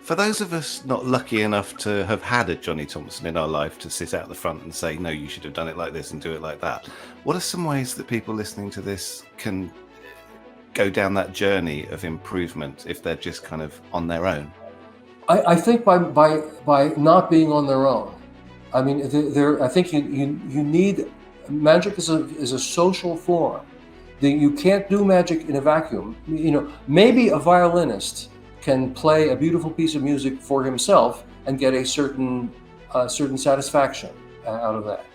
For those of us not lucky enough to have had a Johnny Thompson in our life to sit out the front and say, no, you should have done it like this and do it like that, what are some ways that people listening to this can go down that journey of improvement if they're just kind of on their own? I think by not being on their own. I mean, I think you need magic is a social form. You can't do magic in a vacuum. Maybe a violinist can play a beautiful piece of music for himself and get a certain satisfaction out of that.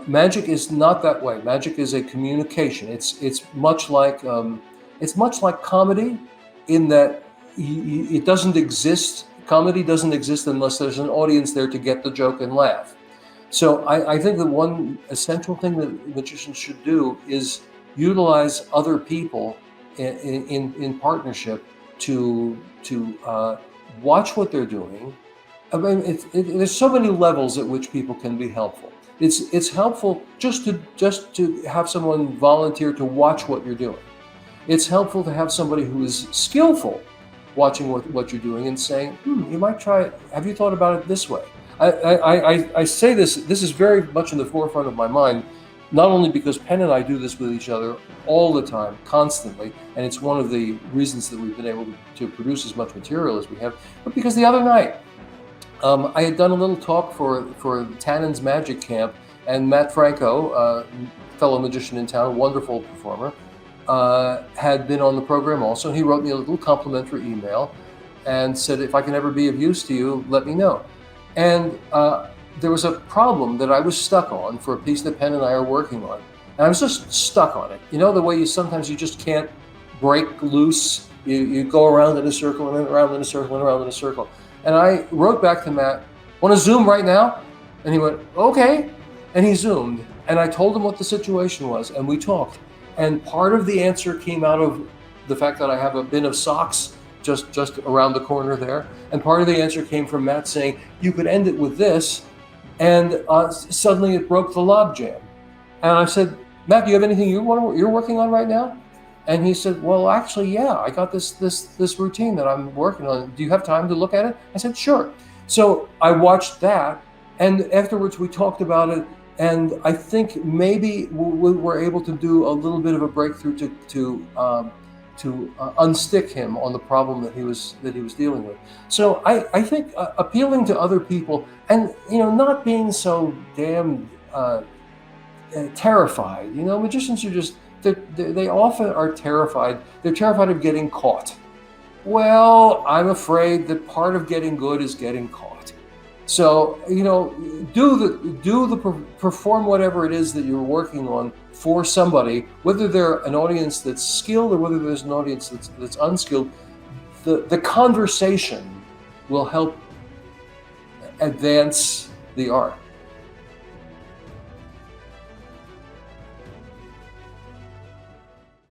Magic is not that way. Magic is a communication. It's much like comedy, in that it doesn't exist. Comedy doesn't exist unless there's an audience there to get the joke and laugh. So I think that one essential thing that magicians should do is utilize other people in partnership to watch what they're doing. I mean, there's so many levels at which people can be helpful. It's helpful just to have someone volunteer to watch what you're doing. It's helpful to have somebody who is skillful watching what you're doing and saying, you might try it. Have you thought about it this way? I say this is very much in the forefront of my mind, not only because Penn and I do this with each other all the time, constantly, and it's one of the reasons that we've been able to produce as much material as we have, but because the other night, I had done a little talk for Tannen's Magic Camp, and Matt Franco, fellow magician in town, wonderful performer, had been on the program also. He wrote me a little complimentary email and said, if I can ever be of use to you, let me know. And there was a problem that I was stuck on for a piece that Penn and I are working on. And I was just stuck on it. You know, the way you just can't break loose. You go around in a circle and then around in a circle and around in a circle. And I wrote back to Matt, want to Zoom right now? And he went, okay. And he Zoomed. And I told him what the situation was, and we talked. And part of the answer came out of the fact that I have a bin of socks just around the corner there. And part of the answer came from Matt saying, you could end it with this. And suddenly it broke the logjam. And I said, Matt, do you have anything you're working on right now? And he said, well, actually, yeah, I got this routine that I'm working on. Do you have time to look at it? I said, sure. So I watched that, and afterwards we talked about it, and I think maybe we were able to do a little bit of a breakthrough to unstick him on the problem that he was dealing with. So I think appealing to other people, and not being so damn terrified. Magicians are just. They often are terrified. They're terrified of getting caught. Well, I'm afraid that part of getting good is getting caught. So, perform whatever it is that you're working on for somebody, whether they're an audience that's skilled or whether there's an audience that's unskilled. The conversation will help advance the art.